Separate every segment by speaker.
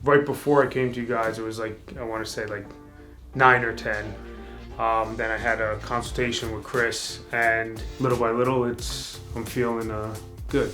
Speaker 1: right before I came to you guys, it was like, I want to say like 9 or 10. Then I had a consultation with Chris, and little by little, I'm feeling good.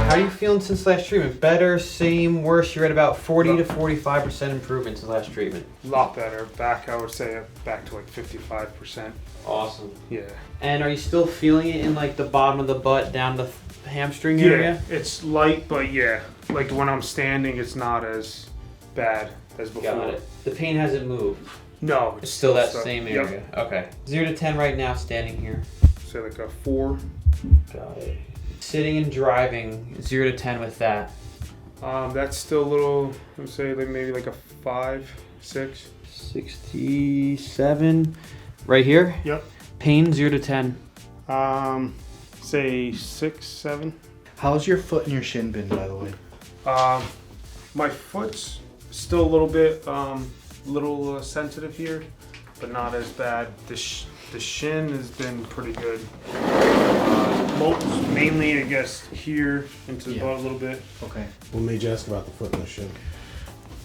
Speaker 2: How are you feeling since last treatment? Better, same, worse? You're at about 40 to 45% improvement since last treatment.
Speaker 1: A lot better. Back, I would say, back to like 55%.
Speaker 2: Awesome.
Speaker 1: Yeah.
Speaker 2: And are you still feeling it in like the bottom of the butt, down the hamstring area?
Speaker 1: Yeah, it's light, but yeah, like when I'm standing, it's not as bad as before.
Speaker 2: Got it. The pain hasn't moved?
Speaker 1: No.
Speaker 2: It's still that
Speaker 1: stuck.
Speaker 2: same area? Yep. Okay. 0 to 10 right now, standing here.
Speaker 1: Say like a 4.
Speaker 2: Got it. Sitting and driving, 0 to 10 with that.
Speaker 1: That's still a little, I would say like maybe like a 5, 6.
Speaker 2: 67. Right here?
Speaker 1: Yep.
Speaker 2: Pain, 0 to 10.
Speaker 1: Say 6, 7.
Speaker 3: How's your foot and your shin been, by the way?
Speaker 1: My foot's still a little bit, sensitive here, but not as bad. The shin has been pretty good. Mainly, I guess, here into the butt a little bit.
Speaker 3: Okay.
Speaker 4: What made you ask about the foot and the shin?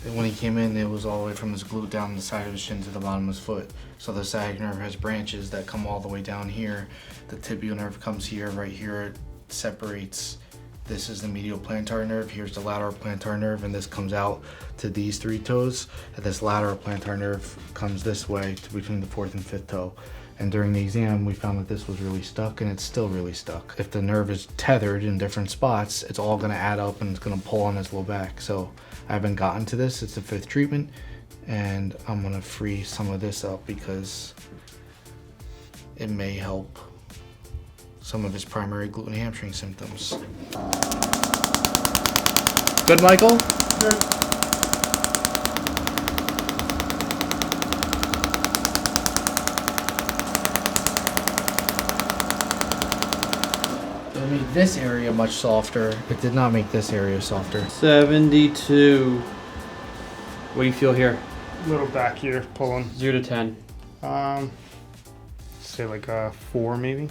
Speaker 3: And when he came in, it was all the way from his glute down the side of his shin to the bottom of his foot. So the sciatic nerve has branches that come all the way down here. The tibial nerve comes here, right here, it separates. This is the medial plantar nerve, here's the lateral plantar nerve, and this comes out to these 3 toes. And this lateral plantar nerve comes this way to between the 4th and 5th toe. And during the exam, we found that this was really stuck, and it's still really stuck. If the nerve is tethered in different spots, it's all gonna add up and it's gonna pull on this low back. So I haven't gotten to this, it's the 5th treatment, and I'm gonna free some of this up because it may help some of his primary glute and hamstring symptoms. Good, Michael?
Speaker 1: Good.
Speaker 3: It made this area much softer. It did not make this area softer.
Speaker 2: 72. What do you feel here?
Speaker 1: Little back here, pulling.
Speaker 2: 0 to 10.
Speaker 1: Say like a 4 maybe.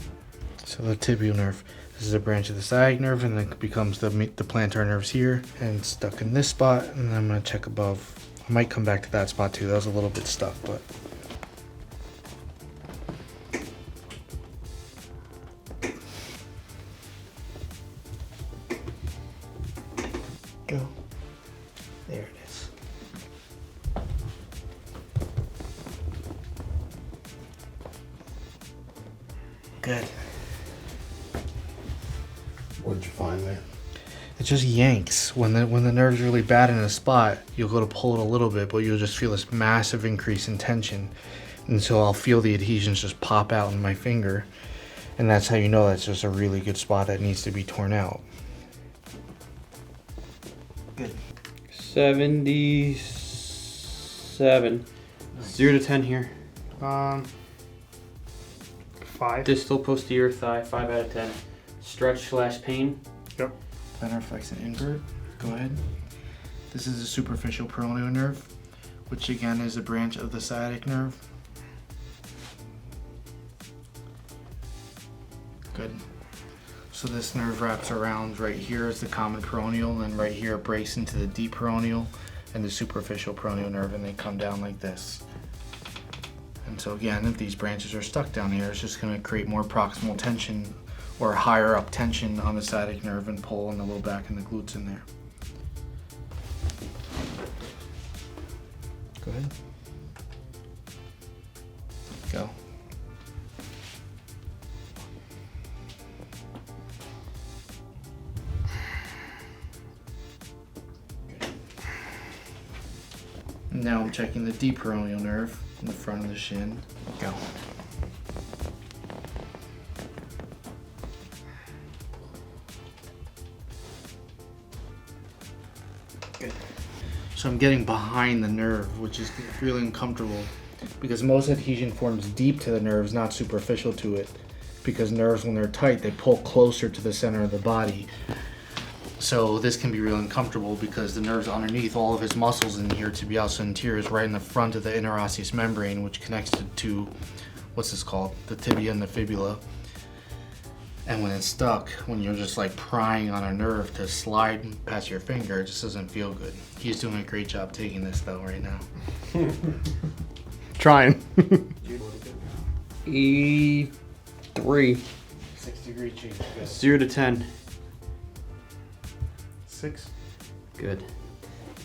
Speaker 3: So the tibial nerve, this is a branch of the sciatic nerve, and then it becomes the plantar nerves here, and it's stuck in this spot. And then I'm gonna check above. I might come back to that spot too. That was a little bit stuck, but. Go. There it is. Good.
Speaker 4: What did you find there?
Speaker 3: It just yanks. When the nerve's really bad in a spot, you'll go to pull it a little bit, but you'll just feel this massive increase in tension. And so I'll feel the adhesions just pop out in my finger. And that's how you know that's just a really good spot that needs to be torn out. Good.
Speaker 2: 77. 0 to 10 here.
Speaker 1: 5.
Speaker 2: Distal posterior thigh, 5 out of 10. Stretch / pain.
Speaker 1: Yep.
Speaker 3: Plantar flex and invert. Go ahead. This is a superficial peroneal nerve, which again is a branch of the sciatic nerve. Good. So this nerve wraps around right here is the common peroneal, and right here it breaks into the deep peroneal and the superficial peroneal nerve, and they come down like this. And so again, if these branches are stuck down here, it's just going to create more proximal tension or higher up tension on the sciatic nerve and pull on the low back and the glutes in there. Go ahead. Go. Now I'm checking the deep peroneal nerve in the front of the shin. Go. Good. So I'm getting behind the nerve, which is really uncomfortable because most adhesion forms deep to the nerves, not superficial to it. Because nerves, when they're tight, they pull closer to the center of the body. So this can be really uncomfortable because the nerves underneath all of his muscles in here, tibialis anterior, is right in the front of the interosseous membrane, which connects to what's this called? The tibia and the fibula. And when it's stuck, when you're just like prying on a nerve to slide past your finger, it just doesn't feel good. He's doing a great job taking this though right now.
Speaker 1: Trying.
Speaker 2: E3.
Speaker 3: 6-degree change. Good.
Speaker 2: 0 to 10.
Speaker 1: 6.
Speaker 2: Good.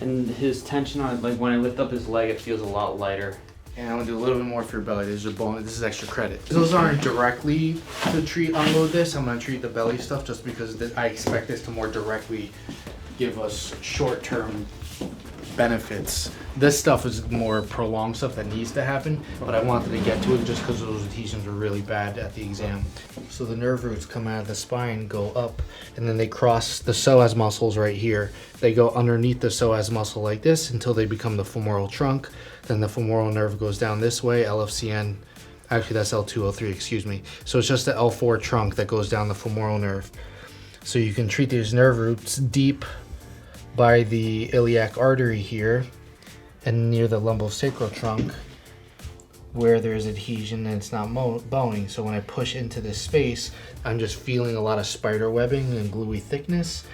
Speaker 2: And his tension on, like when I lift up his leg, it feels a lot lighter.
Speaker 3: And I'm gonna do a little bit more for your belly. There's a bone. This is extra credit. Those aren't directly to unload this. I'm gonna treat the belly stuff just because I expect this to more directly give us short-term benefits. This stuff is more prolonged stuff that needs to happen, but I wanted to get to it just because those adhesions were really bad at the exam. So the nerve roots come out of the spine, go up, and then they cross the psoas muscles right here. They go underneath the psoas muscle like this until they become the femoral trunk. Then the femoral nerve goes down this way, LFCN. Actually, that's L203, excuse me. So it's just the L4 trunk that goes down the femoral nerve. So you can treat these nerve roots deep by the iliac artery here and near the lumbosacral trunk where there's adhesion and it's not bowing. So when I push into this space, I'm just feeling a lot of spider webbing and gluey thickness,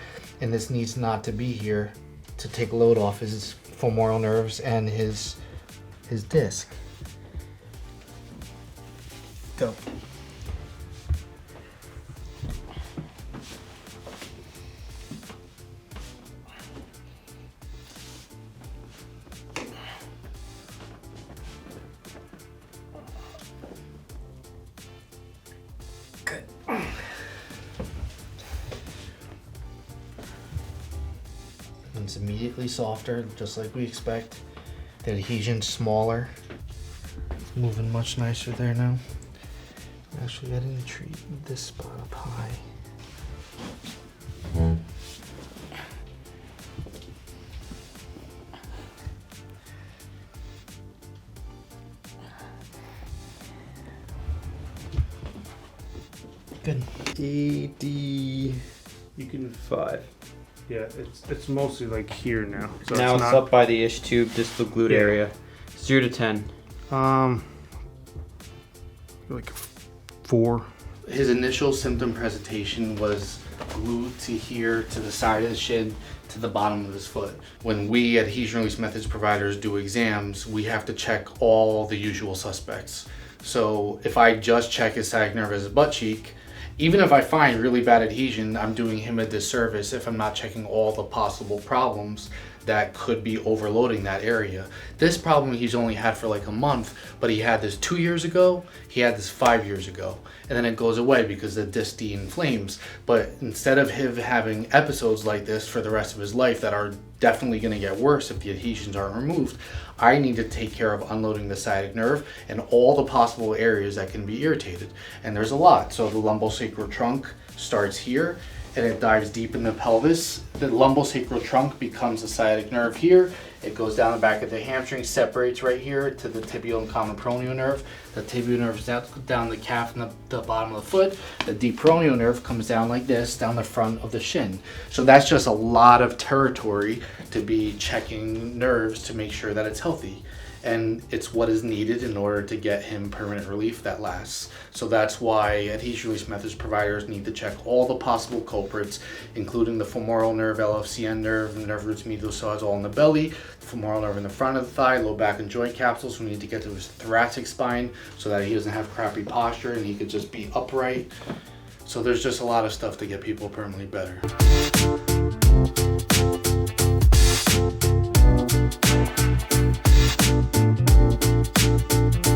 Speaker 3: and this needs not to be here to take load off his femoral nerves and his disc. Go. Good. It's immediately softer, just like we expect. The adhesion's smaller. It's moving much nicer there now. Actually, I didn't treat this spot up high. Good.
Speaker 2: D
Speaker 1: You can.
Speaker 2: 5.
Speaker 1: Yeah, it's mostly like here now. So
Speaker 2: Now it's
Speaker 1: not,
Speaker 2: up by the ish tube, distal glute
Speaker 1: Yeah.
Speaker 2: area. 0 to 10.
Speaker 1: like 4.
Speaker 3: His initial symptom presentation was glued to here, to the side of the shin, to the bottom of his foot. When we Adhesion Release Methods providers do exams, we have to check all the usual suspects. So if I just check his sciatic nerve as a butt cheek, even if I find really bad adhesion, I'm doing him a disservice if I'm not checking all the possible problems that could be overloading that area. This problem he's only had for like a month, but he had this 2 years ago, he had this 5 years ago, and then it goes away because the disc inflames. But instead of him having episodes like this for the rest of his life that are definitely going to get worse if the adhesions aren't removed, I need to take care of unloading the sciatic nerve and all the possible areas that can be irritated. And there's a lot. So the lumbosacral trunk starts here and it dives deep in the pelvis. The lumbosacral trunk becomes the sciatic nerve here. It goes down the back of the hamstring, separates right here to the tibial and common peroneal nerve. The tibial nerve is down the calf and the bottom of the foot. The deep peroneal nerve comes down like this, down the front of the shin. So that's just a lot of territory to be checking nerves to make sure that it's healthy. And it's what is needed in order to get him permanent relief that lasts. So that's why Adhesion Release Methods providers need to check all the possible culprits, including the femoral nerve, LFCN nerve, nerve roots, medial psoas, all in the belly, the femoral nerve in the front of the thigh, low back and joint capsules. We need to get to his thoracic spine so that he doesn't have crappy posture and he could just be upright. So there's just a lot of stuff to get people permanently better.